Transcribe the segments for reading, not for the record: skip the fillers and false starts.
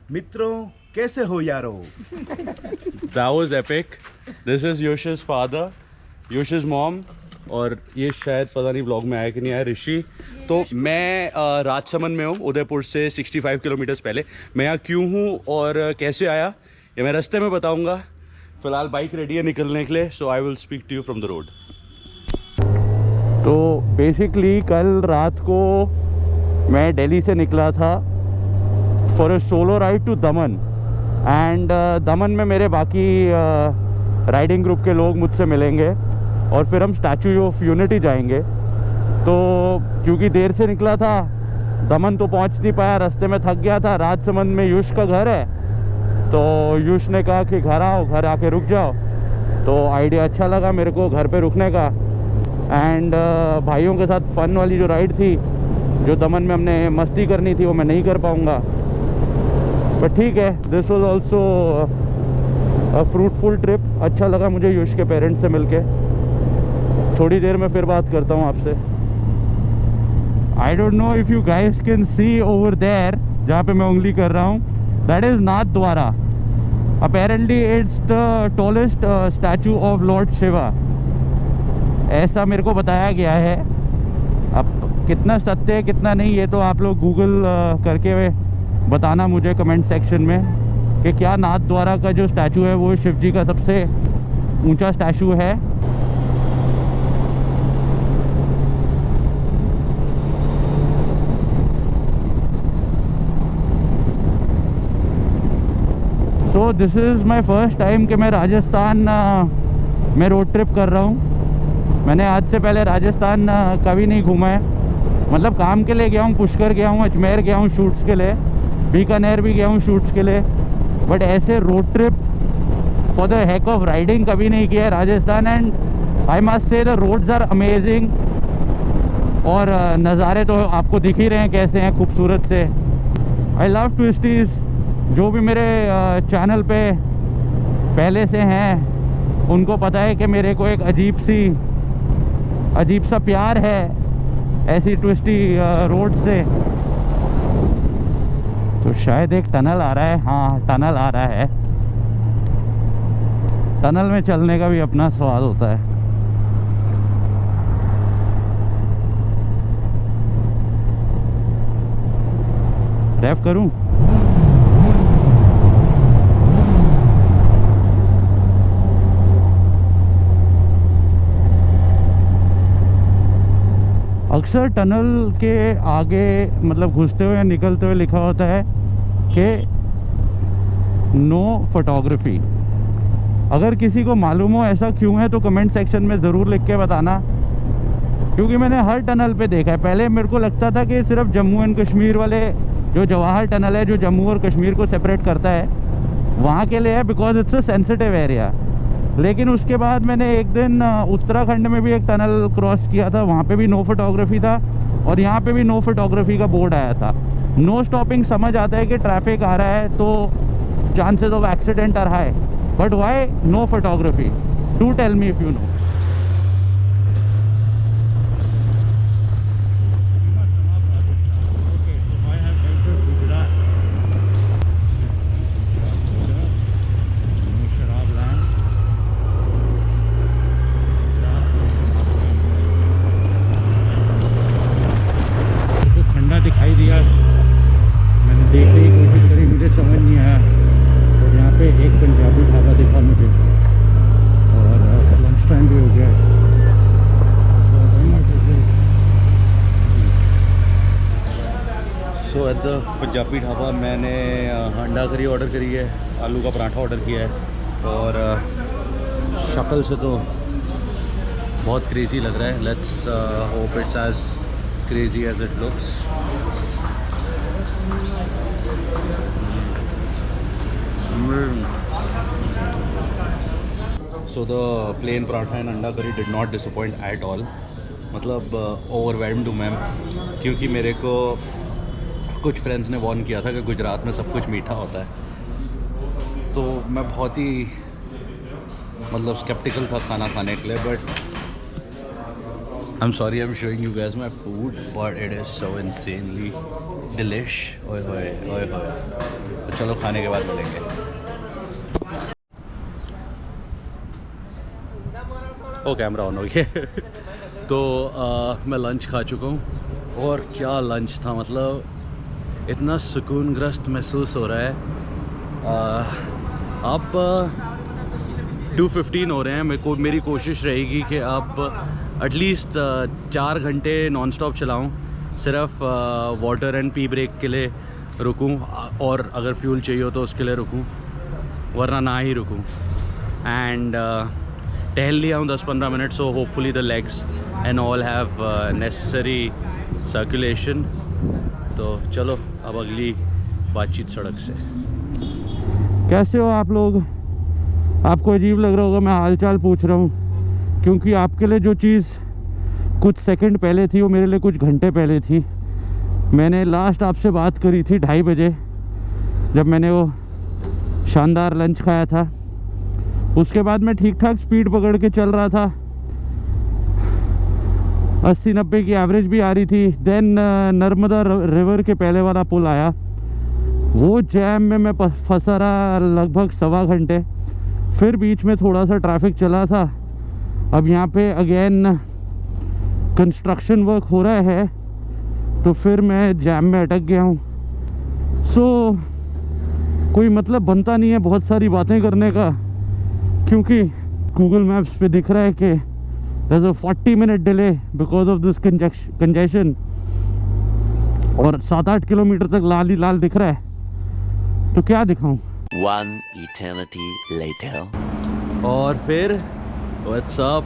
मित्रों कैसे हो यारो? That was epic. This is Yosh's father, Yosh's mom, और ये शायद पता नहीं ब्लॉग में आया कि नहीं आया, ऋषि। तो मैं राजसमंद में हूँ, उदयपुर से 65 किलोमीटर्स पहले। मैं यहाँ क्यों हूँ और कैसे आया ये मैं रास्ते में बताऊँगा। फिलहाल बाइक रेडी है निकलने के लिए, so I will speak to you from the road. तो बेसिकली कल रात को मैं दिल्ली से निकला था for a solo ride to Daman, and Daman में मेरे बाकी राइडिंग ग्रुप के लोग मुझसे मिलेंगे और फिर हम स्टैचू ऑफ यूनिटी जाएंगे। तो क्योंकि देर से निकला था, दमन तो पहुंच नहीं पाया, रास्ते में थक गया था। राजसमंद में युष का घर है, तो युष ने कहा कि घर आओ, घर आके रुक जाओ। तो आइडिया अच्छा लगा मेरे को घर पे रुकने का। एंड भाइयों के साथ फन वाली जो राइड थी, जो दमन में हमने मस्ती करनी थी, वो मैं नहीं कर पाऊँगा, बट ठीक है। This was also a fruitful trip. अच्छा लगा मुझे युष के पेरेंट्स से मिलके। थोड़ी देर में फिर बात करता हूँ आपसे। I don't know if you guys can see over there, जहाँ पे मैं उंगली कर रहा हूँ, that is Nathdwara. Apparently it's the tallest statue of Lord Shiva, ऐसा मेरे को बताया गया है। अब कितना सत्य है कितना नहीं, ये तो आप लोग गूगल करके बताना मुझे कमेंट सेक्शन में कि क्या नाथद्वारा का जो स्टैचू है वो शिव जी का सबसे ऊंचा स्टैचू है। सो this is my first time कि मैं राजस्थान में रोड ट्रिप कर रहा हूँ। मैंने आज से पहले राजस्थान कभी नहीं घूमा है, मतलब काम के लिए गया हूँ, पुष्कर गया हूँ, अजमेर गया हूँ शूट्स के लिए, बीकानेर भी गया हूँ शूट्स के लिए, बट ऐसे road trip for the heck of riding कभी नहीं किया है Rajasthan. And I must say the roads are amazing, और नज़ारे तो आपको दिख ही रहे हैं कैसे हैं खूबसूरत से। I love twisties. जो भी मेरे चैनल पे पहले से हैं उनको पता है कि मेरे को एक अजीब सा प्यार है ऐसी ट्विस्टी रोड से। तो शायद एक टनल आ रहा है, हाँ टनल आ रहा है। टनल में चलने का भी अपना स्वाद होता है। रेफ करूं? अक्सर टनल के आगे मतलब घुसते हुए या निकलते हुए लिखा होता है कि नो फोटोग्राफी। अगर किसी को मालूम हो ऐसा क्यों है तो कमेंट सेक्शन में ज़रूर लिख के बताना, क्योंकि मैंने हर टनल पे देखा है। पहले मेरे को लगता था कि सिर्फ जम्मू एंड कश्मीर वाले जो जवाहर टनल है, जो जम्मू और कश्मीर को सेपरेट करता है, वहाँ के लिए है, because it's a sensitive area. लेकिन उसके बाद मैंने एक दिन उत्तराखंड में भी एक टनल क्रॉस किया था, वहाँ पे भी नो फोटोग्राफी था, और यहाँ पे भी नो फोटोग्राफी का बोर्ड आया था। नो स्टॉपिंग समझ आता है कि ट्रैफिक आ रहा है तो chances of accident are high, but why no photography? Do tell me if you know. दिखाई दिया, मैंने देखने की कोशिश करी, मुझे समझ नहीं आया। और यहाँ पे एक पंजाबी ढाबा दिखा मुझे, और लंच टाइम भी हो गया। सो एट द पंजाबी ढाबा मैंने अंडा करी ऑर्डर करी है, आलू का पराठा ऑर्डर किया है, और शक्ल से तो बहुत क्रेजी लग रहा है। Let's hope it's as crazy as it looks. So the plain paratha and anda curry did not disappoint at all. मतलब overwhelmed हूँ मैं, क्योंकि मेरे को कुछ फ्रेंड्स ने वार्न किया था कि गुजरात में सब कुछ मीठा होता है, तो मैं बहुत ही मतलब स्केप्टिकल था खाना खाने के लिए। But I'm sorry I'm showing you guys my food, but it is so insanely delish. Oi, oi, oi, oi. चलो खाने के बाद मिलेंगे। ओ कैमरा ऑन हो गया। तो मैं लंच खा चुका हूँ और क्या लंच था, मतलब इतना सुकूनग्रस्त महसूस हो रहा है। अब 2:15 हो रहे हैं। मेरी कोशिश रहेगी कि अब एटलीस्ट 4 घंटे नॉन स्टॉप चलाऊँ, सिर्फ वाटर एंड पी ब्रेक के लिए रुकूँ और अगर फ्यूल चाहिए हो तो उसके लिए रुकूँ, वरना ना ही रुकूँ। एंड टहल लिया हूँ 10-15 minute, so hopefully the legs and all have necessary circulation. तो चलो अब अगली बातचीत सड़क से। कैसे हो आप लोग? आपको अजीब लग रहा होगा मैं हालचाल पूछ रहा हूँ, क्योंकि आपके लिए जो चीज़ कुछ सेकंड पहले थी वो मेरे लिए कुछ घंटे पहले थी। मैंने लास्ट आपसे बात करी थी 2:30 बजे, जब मैंने वो शानदार लंच खाया था। उसके बाद मैं ठीक ठाक स्पीड पकड़ के चल रहा था, 80-90 की एवरेज भी आ रही थी। देन नर्मदा रिवर के पहले वाला पुल आया, वो जैम में मैं फंसा रहा लगभग 1.25 घंटे। फिर बीच में थोड़ा सा ट्रैफिक चला था। अब यहाँ पे अगेन कंस्ट्रक्शन वर्क हो रहा है, तो फिर मैं जैम में अटक गया हूँ। सो कोई मतलब बनता नहीं है बहुत सारी बातें करने का, क्योंकि गूगल मैप्स पे दिख रहा है कि there's a 40-minute delay because of this congestion, और 7-8 किलोमीटर तक लाल ही लाल दिख रहा है। तो क्या दिखाऊं? One eternity later. और फिर व्हाट्स अप,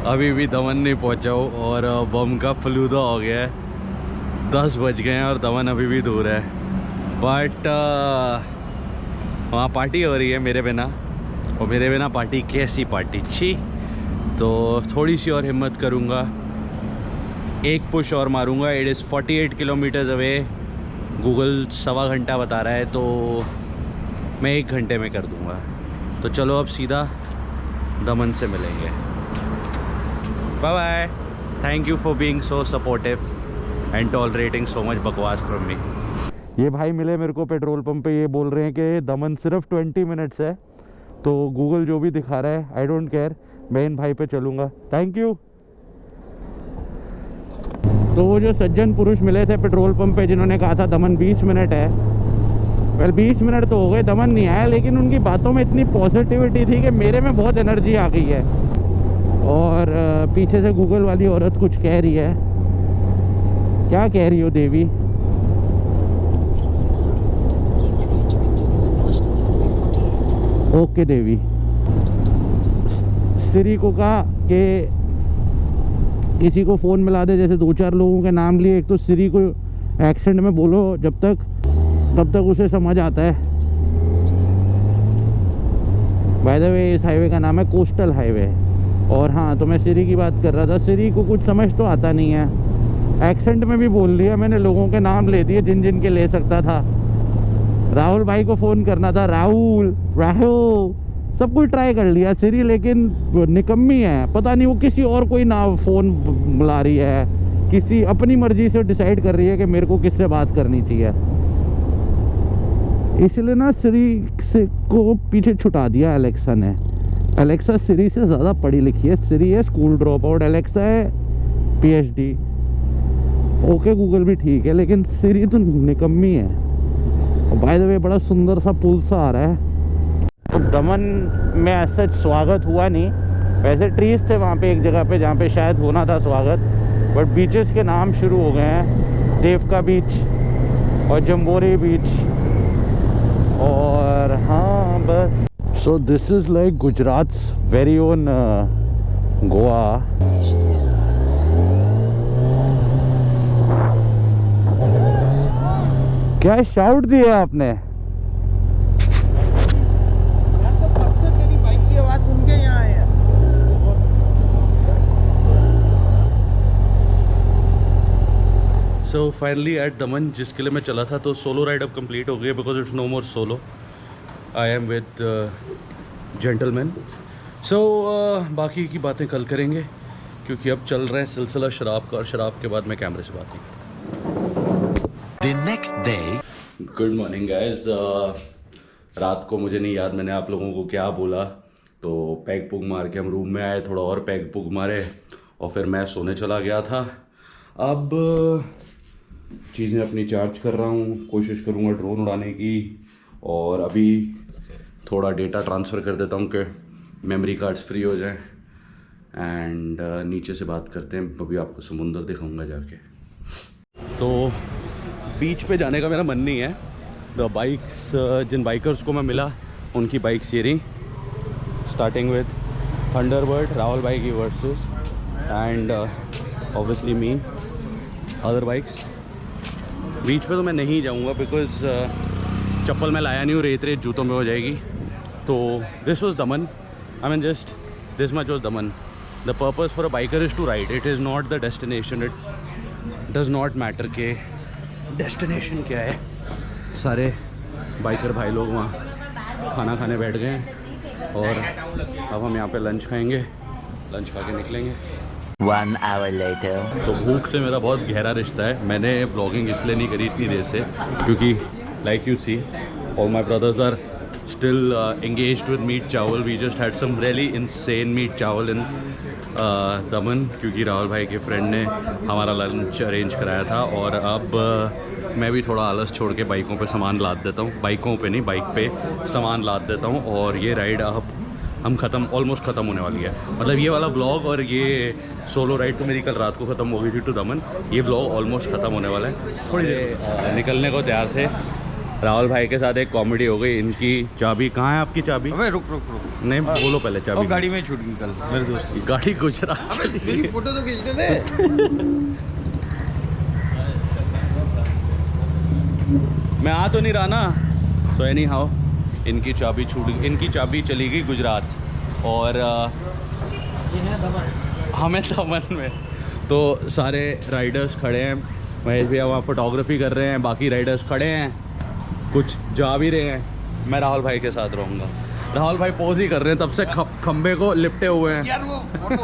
अभी भी दमन नहीं पहुंचा हूँ और बम का फलूदा हो गया है। 10 बज गए हैं और दमन अभी भी दूर है। बट वहाँ पार्टी हो रही है मेरे बिना, और मेरे बिना पार्टी कैसी पार्टी छी। तो थोड़ी सी और हिम्मत करूँगा, एक पुश और मारूँगा। It is 48 kilometres away. Google 1.25 घंटा बता रहा है, तो मैं 1 घंटे में कर दूँगा। तो चलो अब सीधा दमन से मिलेंगे। Bye bye. Thank you for being so supportive and tolerating so much बकवास फ्रॉम मी। ये भाई मिले मेरे को पेट्रोल पंप पे, ये बोल रहे हैं कि दमन सिर्फ 20 मिनट्स है। तो गूगल जो भी दिखा रहा है आई डोंट केयर, मैं इन भाई पे चलूँगा। Thank you. तो वो जो सज्जन पुरुष मिले थे पेट्रोल पंप पे जिन्होंने कहा था दमन 20 मिनट है, वेल 20 मिनट तो हो गए, दमन नहीं आया। लेकिन उनकी बातों में इतनी पॉजिटिविटी थी कि मेरे में बहुत एनर्जी आ गई है। और पीछे से गूगल वाली औरत कुछ कह रही है। क्या कह रही हो देवी? ओके देवी। सिरी को कहा कि किसी को फ़ोन मिला दे, जैसे 2-4 लोगों के नाम लिए। एक तो सिरी को एक्सेंट में बोलो तब तक उसे समझ आता है। बाय द वे इस हाईवे का नाम है कोस्टल हाईवे। और हाँ, तो मैं सिरी की बात कर रहा था। सिरी को कुछ समझ तो आता नहीं है, एक्सेंट में भी बोल लिया मैंने, लोगों के नाम ले दिए जिन के ले सकता था। राहुल भाई को फ़ोन करना था, राहुल सब कुछ ट्राई कर लिया सिरी, लेकिन निकम्मी है। पता नहीं वो किसी और कोई ना फ़ोन बुला रही है, किसी अपनी मर्जी से डिसाइड कर रही है कि मेरे को किससे बात करनी चाहिए। इसलिए ना सिरी से को पीछे छुटा दिया एलेक्सा ने। एलेक्सा सिरी से ज़्यादा पढ़ी लिखी है। सिरी है स्कूल ड्रॉप आउट, एलेक्सा है PhD। ओके गूगल भी ठीक है, लेकिन सिरी तो निकम्मी है। बाय द वे बड़ा सुंदर सा पुल सा आ रहा है। तो दमन में ऐसा स्वागत हुआ नहीं, वैसे ट्रीज थे वहाँ पे एक जगह पे जहाँ पे शायद होना था स्वागत, बट बीचेस के नाम शुरू हो गए हैं। देवका बीच और जम्बोरी बीच। और हाँ बस, so this is like Gujarat's very own Goa. क्या शाउट दिया आपने? सो फाइनली एट दमन, जिसके लिए मैं चला था, तो सोलो राइड अब कंप्लीट हो गई because it's no more solo. I am with gentleman. So बाकी की बातें कल करेंगे, क्योंकि अब चल रहे हैं सिलसिला शराब का, और शराब के बाद मैं कैमरे से बात नहीं करता। दिन next day. Good morning guys. रात को मुझे नहीं याद मैंने आप लोगों को क्या बोला, तो पैग पुग मार के हम रूम में आए, थोड़ा और पैग पुग मारे और फिर मैं सोने चला गया था। अब चीज़ें अपनी चार्ज कर रहा हूँ, कोशिश करूँगा ड्रोन उड़ाने की, और अभी थोड़ा डेटा ट्रांसफ़र कर देता हूँ कि मेमोरी कार्ड्स फ्री हो जाएं। एंड नीचे से बात करते हैं, अभी आपको समुंदर दिखाऊंगा जाके। तो बीच पे जाने का मेरा मन नहीं है। द बाइक्स, जिन बाइकर्स को मैं मिला उनकी बाइक्स ये रही, स्टार्टिंग विद थंडरबर्ड राहुल भाई की versus, and obviously me other bikes. Beach पे तो मैं नहीं जाऊंगा बिकॉज चप्पल मैं लाया नहीं हूँ, रेत रेत जूतों में हो जाएगी। तो this was Daman, I mean just this much was Daman. The purpose for a biker is to ride, it is not the destination. It does not matter के डेस्टिनेशन क्या है। सारे बाइकर भाई लोग वहाँ खाना खाने बैठ गए हैं और अब हम यहाँ पे लंच खाएंगे, लंच खा के निकलेंगे। 1 hour later. तो भूख से मेरा बहुत गहरा रिश्ता है। मैंने ब्लॉगिंग इसलिए नहीं करी इतनी देर से क्योंकि like you see all my brothers are still engaged with meat chawal. We just had some really insane meat chawal in दमन, क्योंकि राहुल भाई के फ्रेंड ने हमारा लंच अरेंज कराया था। और अब मैं भी थोड़ा आलस छोड़ के बाइकों पे सामान लाद देता हूँ, बाइकों पे नहीं बाइक पे सामान लाद देता हूँ। और ये राइड अब हम ऑलमोस्ट ख़त्म होने वाली है। मतलब ये वाला व्लॉग और ये सोलो राइड तो मेरी कल रात को ख़त्म हो गई थी टू दमन, ये व्लॉग ऑलमोस्ट ख़त्म होने वाला है। थोड़ी देर निकलने को तैयार थे। राहुल भाई के साथ एक कॉमेडी हो गई। इनकी चाबी कहाँ है? आपकी चाबी? अबे रुक नहीं बोलो पहले चाबी। गाड़ी में छूट गई कल मेरे दोस्त की। गाड़ी गुजरात मेरी फोटो तो खींचने दे। मैं आ तो नहीं रहा ना। सो एनी हाउ इनकी चाबी इनकी चाबी चली गई गुजरात और हमें दमन में। तो सारे राइडर्स खड़े हैं, महेश भैया वहाँ फोटोग्राफी कर रहे हैं, बाकी राइडर्स खड़े हैं, कुछ जा भी रहे हैं। मैं राहुल भाई के साथ रहूँगा। राहुल भाई पोज ही कर रहे हैं तब से, खंबे को लिपटे हुए हैं। यार वो फोटो